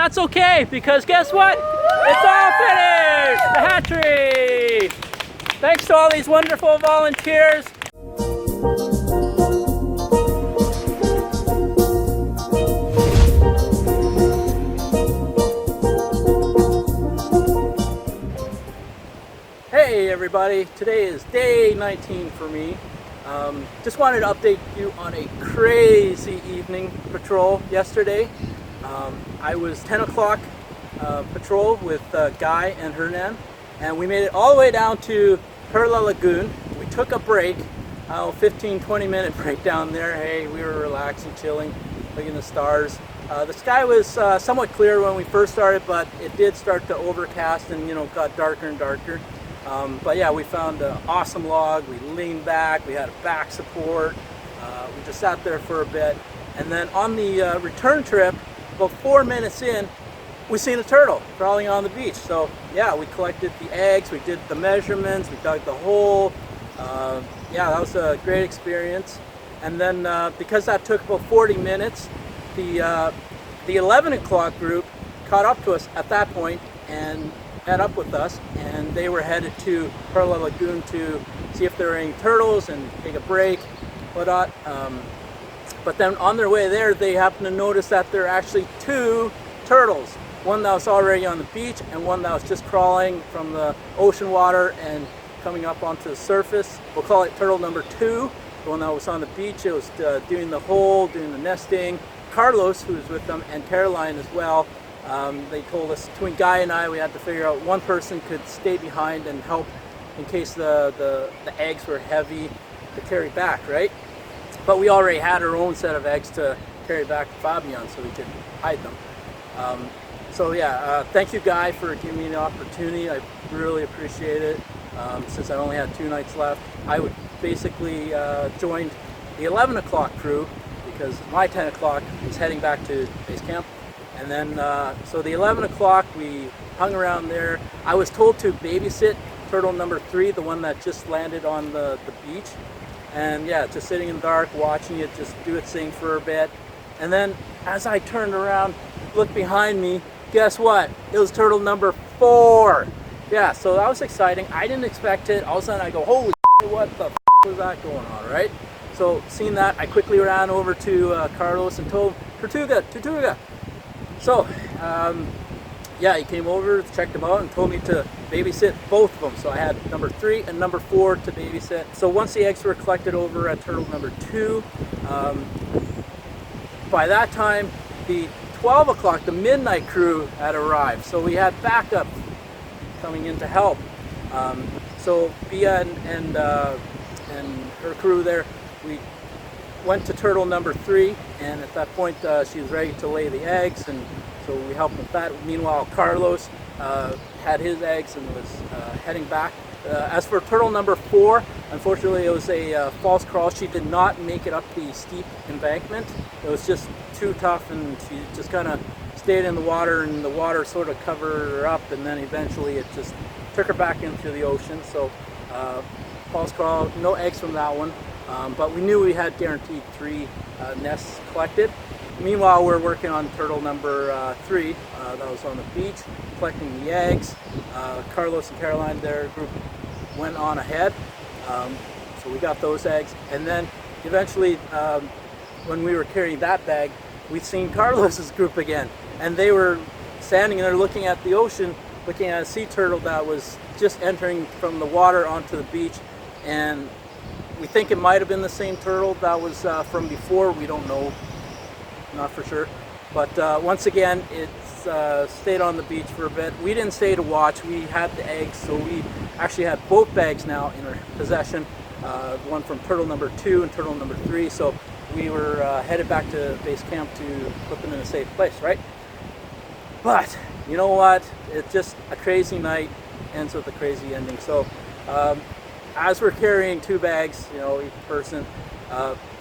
that's okay, because guess what? It's all finished! The hatchery! Thanks to all these wonderful volunteers. Hey everybody, today is day 19 for me. Just wanted to update you on a crazy evening patrol yesterday. I was 10 o'clock patrol with Guy and Hernan, and we made it all the way down to Perla Lagoon. We took a break, 15-20 minute break down there. Hey, we were relaxing, chilling, looking at the stars. The sky was somewhat clear when we first started, but it did start to overcast and got darker and darker. But yeah, we found an awesome log. We leaned back, we had a back support. We just sat there for a bit, and then on the return trip, about 4 minutes in, we seen a turtle crawling on the beach. So yeah, we collected the eggs, we did the measurements, we dug the hole. Yeah, that was a great experience. And then because that took about 40 minutes, the 11 o'clock group caught up to us at that point and met up with us, and they were headed to Perla Lagoon to see if there were any turtles and take a break, whatnot. But then on their way there, they happened to notice that there are actually two turtles. One that was already on the beach and one that was just crawling from the ocean water and coming up onto the surface. We'll call it turtle number 2. The one that was on the beach, it was doing the hole, doing the nesting. Carlos, who was with them, and Caroline as well, they told us, between Guy and I, we had to figure out one person could stay behind and help in case the eggs were heavy to carry back, right? But we already had our own set of eggs to carry back to Fabian so we could hide them. So yeah, thank you Guy for giving me the opportunity. I really appreciate it. Since I only had 2 nights left, I would basically join the 11 o'clock crew because my 10 o'clock was heading back to base camp. And then, so the 11 o'clock, we hung around there. I was told to babysit turtle number 3, the one that just landed on the beach. And yeah, just sitting in the dark, watching it just do its thing for a bit. And then as I turned around, looked behind me, guess what? It was turtle number 4. Yeah, so that was exciting. I didn't expect it. All of a sudden I go, holy shit, what the f was that going on, right? So seeing that, I quickly ran over to Carlos and told Tortuga. So, yeah, he came over, checked them out, and told me to babysit both of them. So I had number 3 and number 4 to babysit. So once the eggs were collected over at turtle number 2, by that time, the 12 o'clock, the midnight crew had arrived. So we had backup coming in to help. So Bia and her crew there, we went to turtle number 3, and at that point she was ready to lay the eggs, and so we helped with that. Meanwhile, Carlos had his eggs and was heading back. As for turtle number 4, unfortunately it was a false crawl. She did not make it up the steep embankment. It was just too tough, and she just kind of stayed in the water, and the water sort of covered her up, and then eventually it just took her back into the ocean. So false crawl, no eggs from that one. But we knew we had guaranteed 3 nests collected. Meanwhile, we're working on turtle number 3 that was on the beach, collecting the eggs. Carlos and Caroline, their group, went on ahead. So we got those eggs. And then eventually, when we were carrying that bag, we'd seen Carlos's group again. And they were standing there looking at the ocean, looking at a sea turtle that was just entering from the water onto the beach. And we think it might have been the same turtle that was from before. We don't know, not for sure. But once again, it stayed on the beach for a bit. We didn't stay to watch. We had the eggs, so we actually had both bags now in our possession. One from turtle number 2 and turtle number 3. So we were headed back to base camp to put them in a safe place, right? But you know what? It's just a crazy night, ends with a crazy ending. So as we're carrying 2 bags, each person,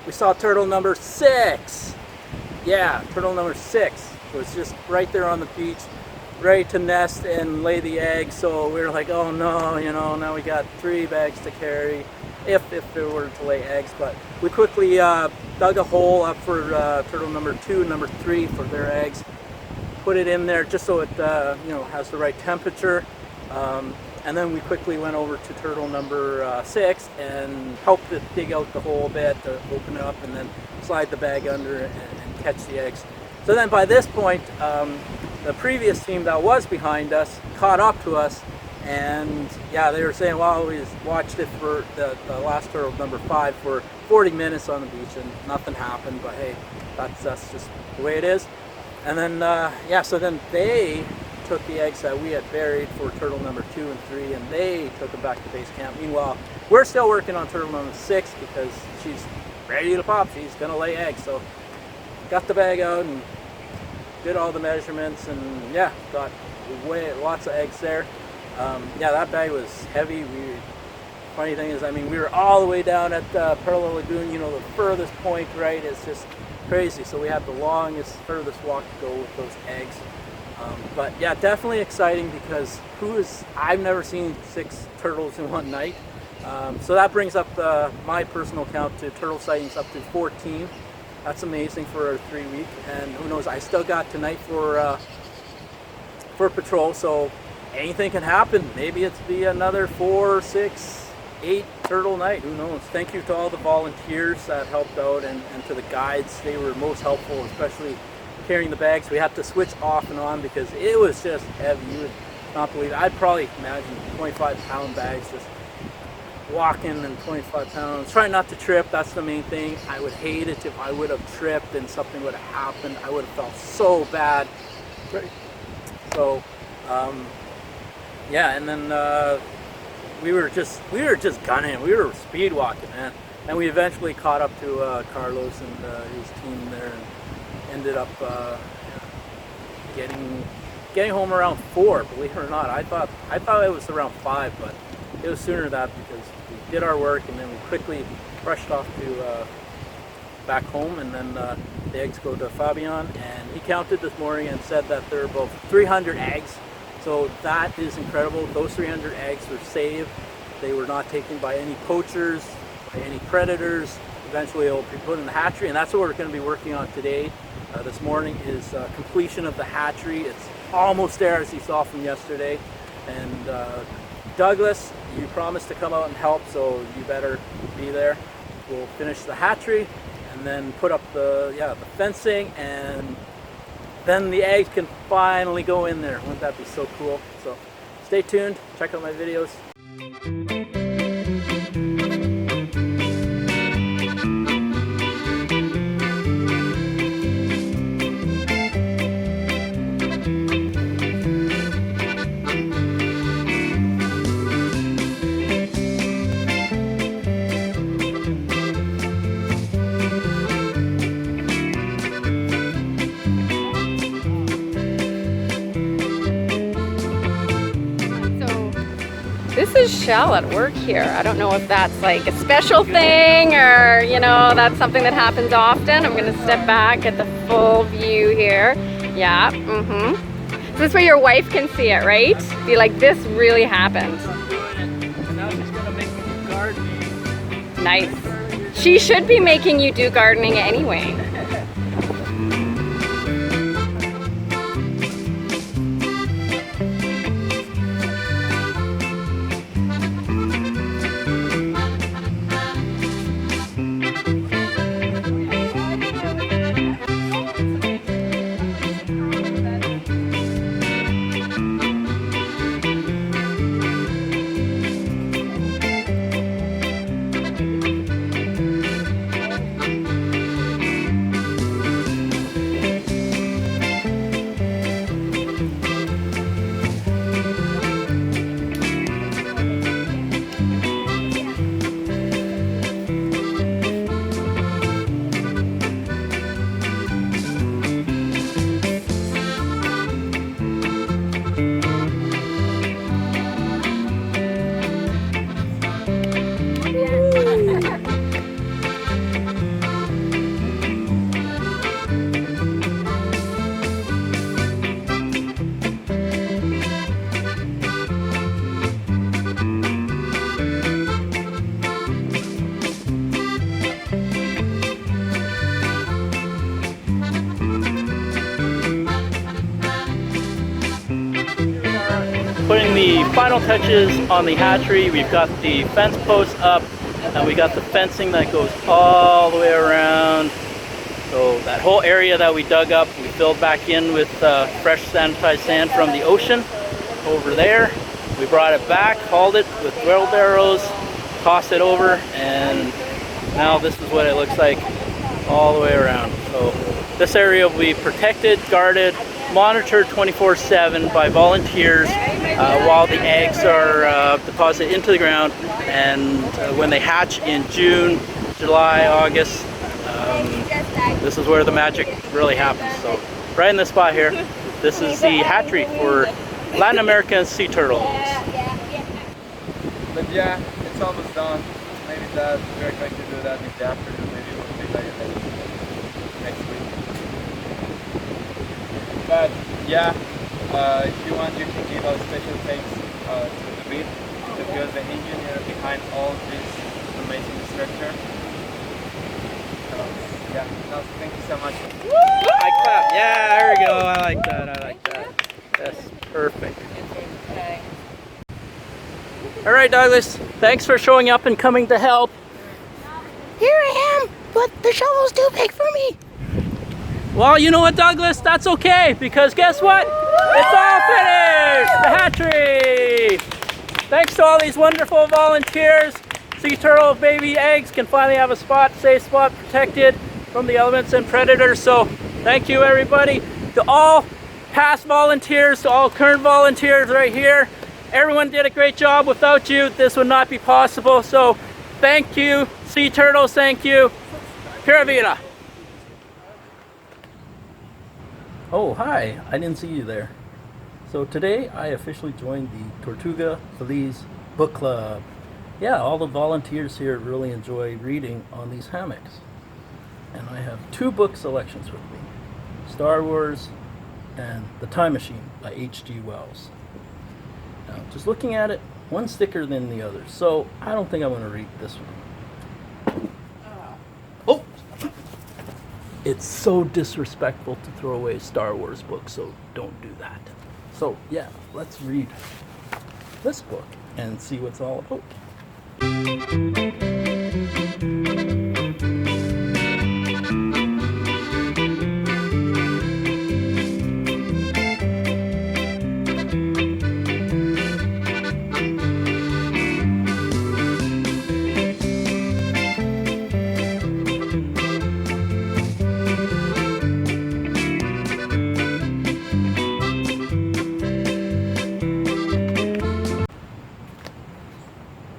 we saw turtle number 6. Yeah, turtle number 6 was just right there on the beach, ready to nest and lay the eggs. So we were like, oh no, now we got 3 bags to carry if they were to lay eggs. But we quickly dug a hole up for turtle number 2 and number 3 for their eggs. put it in there just so it has the right temperature. And then we quickly went over to turtle number 6 and helped it dig out the hole a bit to open it up, and then slide the bag under and catch the eggs. So then by this point, the previous team that was behind us caught up to us, and yeah, they were saying, well, we watched it for the last turtle number 5 for 40 minutes on the beach and nothing happened, but hey, that's just the way it is. And then so then they took the eggs that we had buried for turtle number 2 and 3, and they took them back to base camp. Meanwhile, we're still working on turtle number 6 because she's ready to pop. She's gonna lay eggs. So got the bag out and did all the measurements, and yeah, got lots of eggs there. Yeah, that bag was heavy. Funny thing is, I mean, we were all the way down at Parallel Lagoon, the furthest point, right? It's just crazy. So we had the furthest walk to go with those eggs. But yeah, definitely exciting because I've never seen 6 turtles in one night. So that brings up my personal count to turtle sightings up to 14. That's amazing for a 3 week, and who knows, I still got tonight for patrol, so anything can happen. Maybe it's be another 4, 6, 8 turtle night, who knows. Thank you to all the volunteers that helped out, and to the guides. They were most helpful, especially carrying the bags. We had to switch off and on because it was just heavy. You would not believe it. I'd probably imagine 25-pound bags just walking, and 25 pounds. Try not to trip, that's the main thing. I would hate it if I would have tripped and something would have happened. I would have felt so bad. So yeah, and then we were just gunning. We were speed walking, man. And we eventually caught up to Carlos and his team there, and ended up getting home around 4. Believe it or not, I thought it was around 5, but it was sooner than that because we did our work and then we quickly rushed off to back home, and then the eggs go to Fabian, and he counted this morning and said that there are about 300 eggs. So that is incredible. Those 300 eggs were saved. They were not taken by any poachers, by any predators. Eventually it will be put in the hatchery, and that's what we're going to be working on today. This morning is completion of the hatchery. It's almost there, as you saw from yesterday. And Douglas, you promised to come out and help, so you better be there. We'll finish the hatchery and then put up the fencing, and then the eggs can finally go in there. Wouldn't that be so cool? So stay tuned, check out my videos. This is Shell at work here. I don't know if that's like a special thing or, that's something that happens often. I'm gonna step back at the full view here. Yeah, So this way your wife can see it, right? Be like, this really happened. And now she's gonna make me do gardening. Nice. She should be making you do gardening anyway. putting the final touches on the hatchery. We've got the fence posts up, and we got the fencing that goes all the way around. So that whole area that we dug up, we filled back in with fresh sanitized sand from the ocean over there. We brought it back, hauled it with wheelbarrows, tossed it over, and now this is what it looks like all the way around. So this area will be protected, guarded, monitored 24/7 by volunteers while the eggs are deposited into the ground, and when they hatch in June, July, August, this is where the magic really happens. So right in this spot here, this is the hatchery for Latin American sea turtles. But yeah, it's almost done. Maybe that we're going to do that in the afternoon. Maybe we'll be like next week. But yeah, if you want, you can give a special thanks to the beat, because the engineer behind all this amazing structure. Yeah, no, thank you so much. I clap. Yeah, there we go. I like that. I like that. That's perfect. All right, Douglas. Thanks for showing up and coming to help. Here I am, but the shovel's too big for me. Well, you know what, Douglas? That's okay, because guess what? It's all finished! The hatchery! Thanks to all these wonderful volunteers, sea turtle baby eggs can finally have a spot, safe spot, protected from the elements and predators. So thank you, everybody. To all past volunteers, to all current volunteers right here. Everyone did a great job. Without you, this would not be possible. So thank you, sea turtles, thank you. Pura vida. Oh, hi, I didn't see you there. So today I officially joined the Tortuga Feliz book club. Yeah, all the volunteers here really enjoy reading on these hammocks. And I have 2 book selections with me. Star Wars and The Time Machine by H.G. Wells. Now, just looking at it, one's thicker than the other, so I don't think I'm going to read this one. Oh! It's so disrespectful to throw away a Star Wars book, so don't do that. So yeah, let's read this book and see what's all about.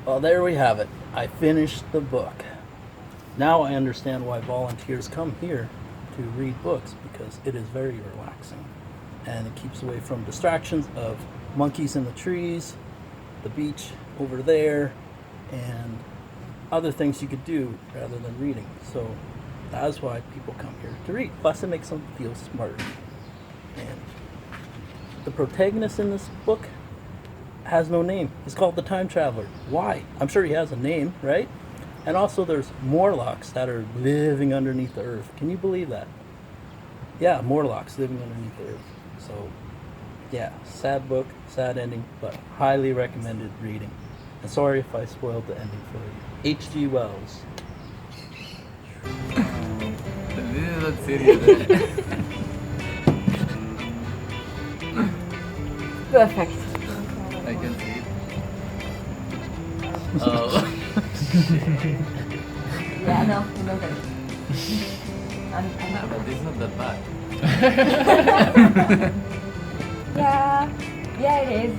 Well, there we have it. I finished the book. Now I understand why volunteers come here to read books, because it is very relaxing and it keeps away from distractions of monkeys in the trees, the beach over there, and other things you could do rather than reading. So that's why people come here to read. Plus it makes them feel smarter. And the protagonist in this book has no name. He's called the Time Traveler. Why? I'm sure he has a name, right? And also there's Morlocks that are living underneath the earth. Can you believe that? Yeah, Morlocks living underneath the earth. So yeah, sad book, sad ending, but highly recommended reading. And sorry if I spoiled the ending for you. H.G. Wells. This is not serious. Perfect. I can see it. Oh. Yeah, no, you know that. No, but this is not that bad. Yeah, it is.